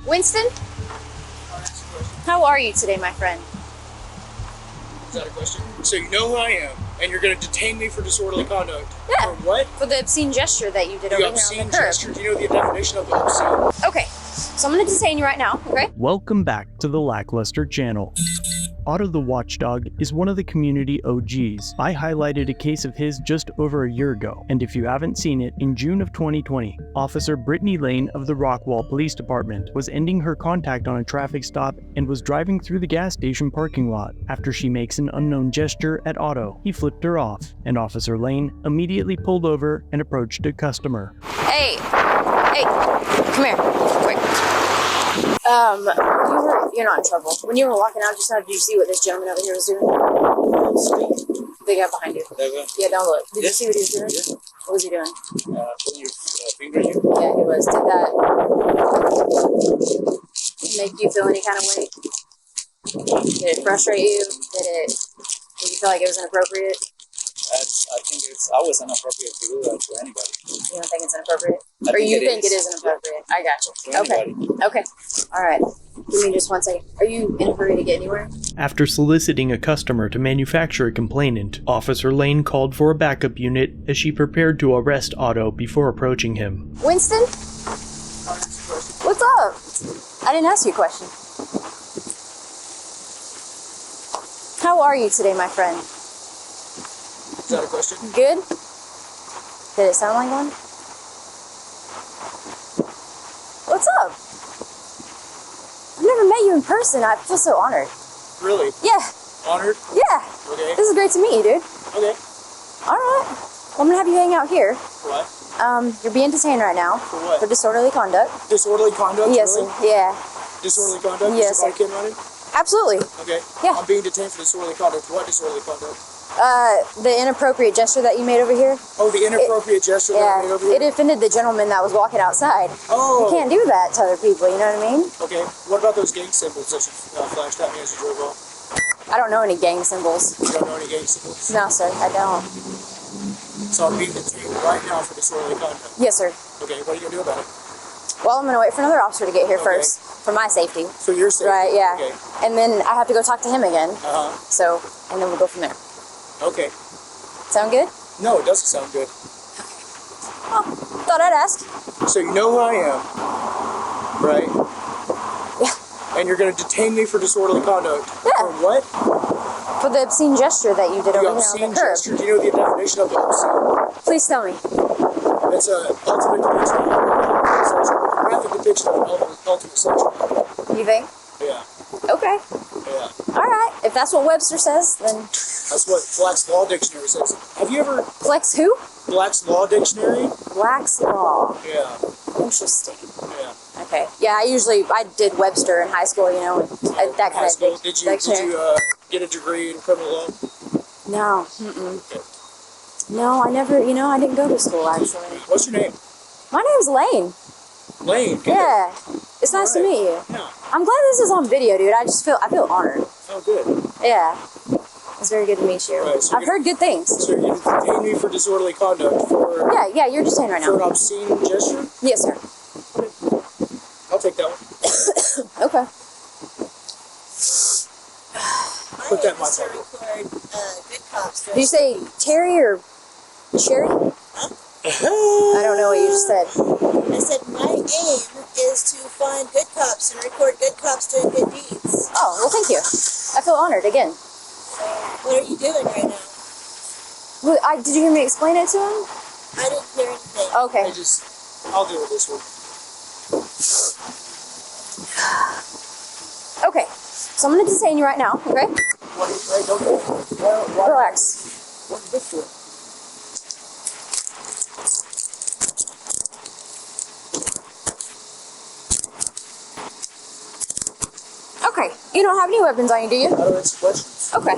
Winston? How are you today, my friend? Is that a question? So you know who I am, and you're going to detain me for disorderly conduct. Yeah. For what? For the obscene gesture that you did over here on the obscene curb. gesture. Do you know the definition of obscene? Okay, so I'm going to detain you right now, okay? Welcome back to the LackLuster channel. Otto the watchdog is one of the community OGs. I highlighted a case of his just over a year ago, and if you haven't seen it, in June of 2020, Officer Brittany Lane of the Rockwall Police Department was ending her contact on a traffic stop and was driving through the gas station parking lot. After she makes an unknown gesture at Otto, he flipped her off, and Officer Lane immediately pulled over and approached a customer. Hey, come here, quick. You're not in trouble. When you were walking out just now, did you see what this gentleman over here was doing? The guy behind you. Yeah, don't look. Did you see what he was doing? Yeah. What was he doing? Putting your finger in you? Yeah, he was. Did that make you feel any kind of way? Did it frustrate you? Did you feel like it was inappropriate? I think I was inappropriate to do that to anybody. You don't think it's inappropriate? Or you think it is inappropriate? I got you. Okay. All right. Give me just 1 second. Are you in a hurry to get anywhere? After soliciting a customer to manufacture a complainant, Officer Lane called for a backup unit as she prepared to arrest Otto before approaching him. Winston? What's up? I didn't ask you a question. How are you today, my friend? Is that a question? Good? Did it sound like one? What's up? I've never met you in person. I feel so honored. Really? Yeah. Honored? Yeah. Okay. This is great to meet you, dude. Okay. All right. Well, I'm gonna have you hang out here. For what? You're being detained right now. For what? For disorderly conduct. Disorderly conduct? Yes. Really? Yeah. Disorderly conduct? Yes. Is your body cam running? Absolutely. Okay. Yeah. I'm being detained for disorderly conduct. What disorderly conduct? The inappropriate gesture that you made over here. Oh, the inappropriate gesture that I made over here? It offended the gentleman that was walking outside. Oh. You can't do that to other people, you know what I mean? Okay. What about those gang symbols that you flashed at me as you drove off? I don't know any gang symbols. You don't know any gang symbols? No, sir, I don't. So I'm being detained right now for disorderly conduct. Yes, sir. Okay, what are you going to do about it? Well, I'm going to wait for another officer to get here first, for my safety. For your safety? Right, yeah. Okay. And then I have to go talk to him again. Uh-huh. So, and then we'll go from there. Okay. Sound good? No, it doesn't sound good. Oh, thought I'd ask. So you know who I am, right? Yeah. And you're going to detain me for disorderly conduct. Yeah. For what? For the obscene gesture that you did over here on the obscene curb. gesture. Do you know the definition of obscene? Please tell me. It's an ultimate depiction of sexual. Graphic depiction of ultimate sexual. You think? Yeah. Okay. Yeah. All right. If that's what Webster says, then... That's what Black's Law Dictionary says. Have you ever... Flex who? Black's Law Dictionary? Black's Law. Yeah. Interesting. Yeah. Okay. Yeah, I did Webster in high school, you know, and that kind of thing. Did you get a degree in criminal law? No. Mm-mm. No, I never, I didn't go to school, actually. What's your name? My name's Lane. Lane? Good. Yeah. It's nice to meet you. Yeah. I'm glad this is on video, dude. I feel honored. Oh, good. Yeah. It's very good to meet you. Right, so I've heard good things. So you're going to detain me for disorderly conduct for... Yeah, you're detained right For an now. obscene gesture? Yes, sir. I'll take that one. Okay. Put that in my pocket. Did you say Terry or Sherry? I don't know what you just said. I said my aim is to find good cops and record good cops doing good deeds. Oh, well, thank you. I feel honored again. What are you doing right now? Well, did you hear me explain it to him? I didn't hear anything. Okay. I'll deal with this one. Okay. So I'm going to detain you right now, okay? Relax. What's this for? Okay. You don't have any weapons on you, do you? I don't answer questions. Okay.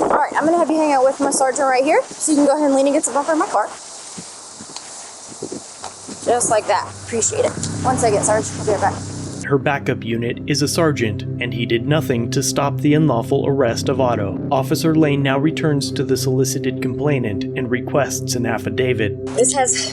Alright, I'm going to have you hang out with my sergeant right here, so you can go ahead and lean against the bumper of my car. Just like that. Appreciate it. 1 second, Sarge. I'll be right back. her backup unit is a sergeant, and he did nothing to stop the unlawful arrest of Otto. Officer Lane now returns to the solicited complainant and requests an affidavit. This has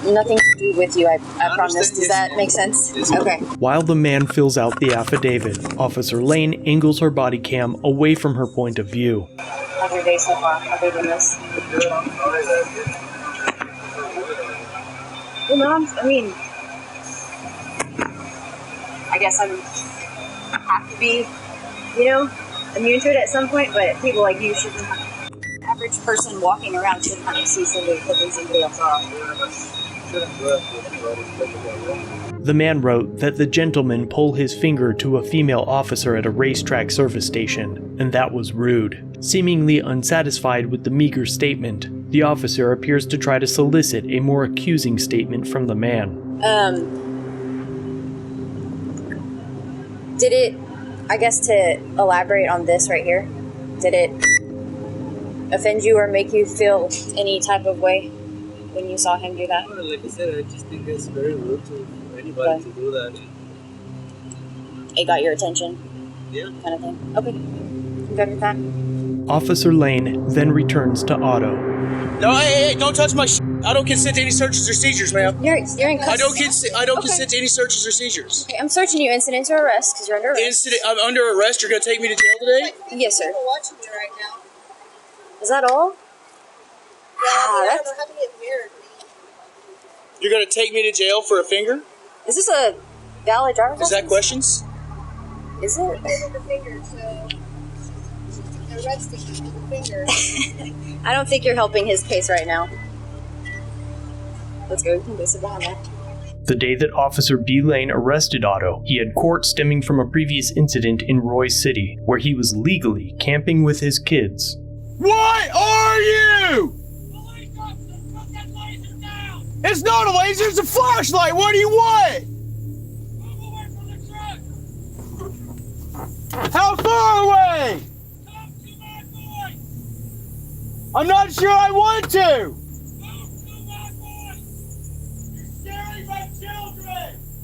nothing to do with you, I promise. Does that make sense? Okay. While the man fills out the affidavit, Officer Lane angles her body cam away from her point of view. How's your day so far, other than this? Well, no, I guess I have to be, immune to it at some point, but people like you shouldn't have. The average person walking around shouldn't have to see somebody flipping somebody else off. The man wrote that the gentleman pulled his finger to a female officer at a racetrack service station, and that was rude. Seemingly unsatisfied with the meager statement, the officer appears to try to solicit a more accusing statement from the man. Did it, I guess to elaborate on this right here, did it offend you or make you feel any type of way when you saw him do that? Like I said, I just think it's very rude to anybody to do that. It got your attention? Yeah. Kind of thing? Okay. You got your time? Officer Lane then returns to Otto. No, hey, don't touch my I don't consent to any searches or seizures, ma'am. You're in custody. I don't consent to any searches or seizures. Okay, I'm searching you incident to arrest because you're under arrest. I'm under arrest. You're going to take me to jail today? Yes, sir. People watching me right now. Is that all? Yeah, I that's- don't know how to get mirrored. You're going to take me to jail for a finger? Is this a valid driver's Is that license? questions? Is it? Give the finger, so arresting you with the finger. I don't think you're helping his case right now. Let's go. You can go sit behind that. The day that Officer B. Lane arrested Otto, he had court stemming from a previous incident in Roy's City, where he was legally camping with his kids. What are you? It's not a laser, it's a flashlight. What do you want? How far away? I'm not sure I want to.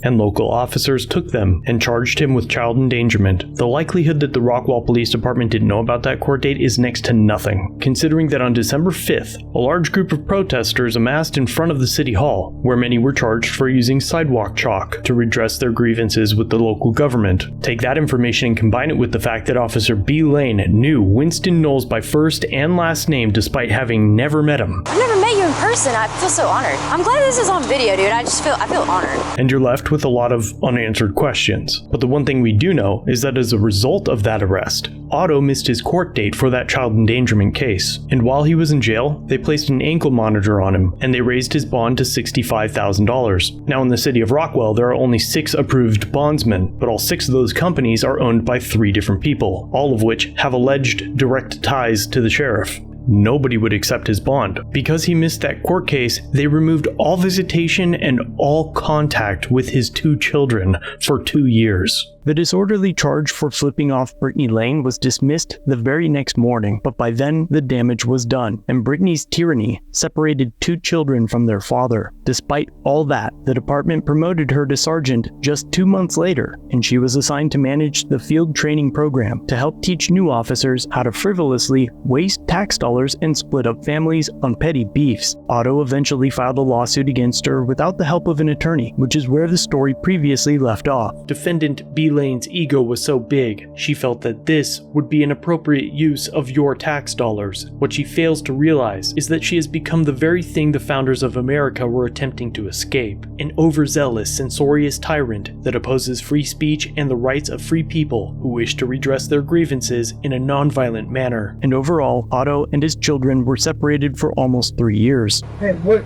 And local officers took them and charged him with child endangerment. The likelihood that the Rockwall Police Department didn't know about that court date is next to nothing, considering that on December 5th, a large group of protesters amassed in front of the city hall, where many were charged for using sidewalk chalk to redress their grievances with the local government. Take that information and combine it with the fact that Officer B. Lane knew Winston Knowles by first and last name despite having never met him. I've never met you in person. I feel so honored. I'm glad this is on video, dude. I feel honored. And you're left with a lot of unanswered questions. But the one thing we do know is that as a result of that arrest, Otto missed his court date for that child endangerment case. And while he was in jail, they placed an ankle monitor on him, and they raised his bond to $65,000. Now in the city of Rockwall, there are only 6 approved bondsmen, but all 6 of those companies are owned by 3 different people, all of which have alleged direct ties to the sheriff. Nobody would accept his bond. Because he missed that court case, they removed all visitation and all contact with his 2 children for 2 years. The disorderly charge for flipping off Brittany Lane was dismissed the very next morning, but by then the damage was done, and Brittany's tyranny separated 2 children from their father. Despite all that, the department promoted her to sergeant just 2 months later, and she was assigned to manage the field training program to help teach new officers how to frivolously waste tax dollars and split up families on petty beefs. Otto eventually filed a lawsuit against her without the help of an attorney, which is where the story previously left off. Defendant B. Lane's ego was so big, she felt that this would be an appropriate use of your tax dollars. What she fails to realize is that she has become the very thing the founders of America were attempting to escape, an overzealous, censorious tyrant that opposes free speech and the rights of free people who wish to redress their grievances in a nonviolent manner. And overall, Otto and his children were separated for almost 3 years. Hey, what?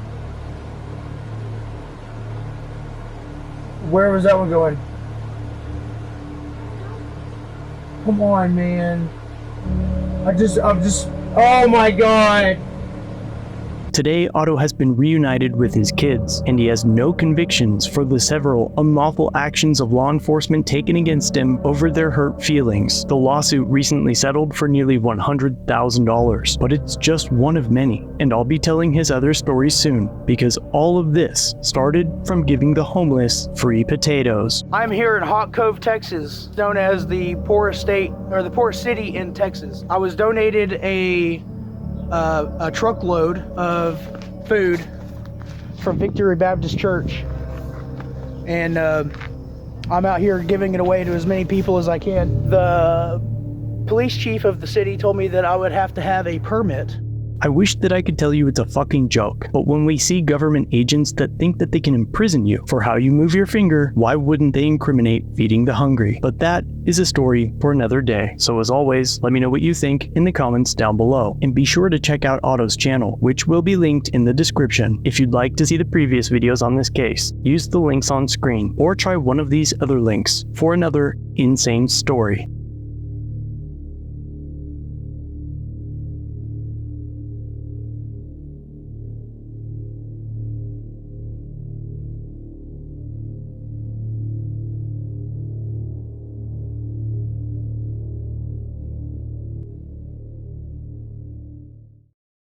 Where was that one going? Come on, man. I'm just, oh my God. Today, Otto has been reunited with his kids, and he has no convictions for the several unlawful actions of law enforcement taken against him over their hurt feelings. The lawsuit recently settled for nearly $100,000, but it's just one of many, and I'll be telling his other stories soon, because all of this started from giving the homeless free potatoes. I'm here in Hawk Cove, Texas, known as the poorest state, or the poorest city in Texas. I was donated a truckload of food from Victory Baptist Church, and I'm out here giving it away to as many people as I can. The police chief of the city told me that I would have to have a permit. I wish that I could tell you it's a fucking joke, but when we see government agents that think that they can imprison you for how you move your finger, why wouldn't they incriminate feeding the hungry? But that is a story for another day. So as always, let me know what you think in the comments down below. And be sure to check out Otto's channel, which will be linked in the description. If you'd like to see the previous videos on this case, use the links on screen, or try one of these other links for another insane story.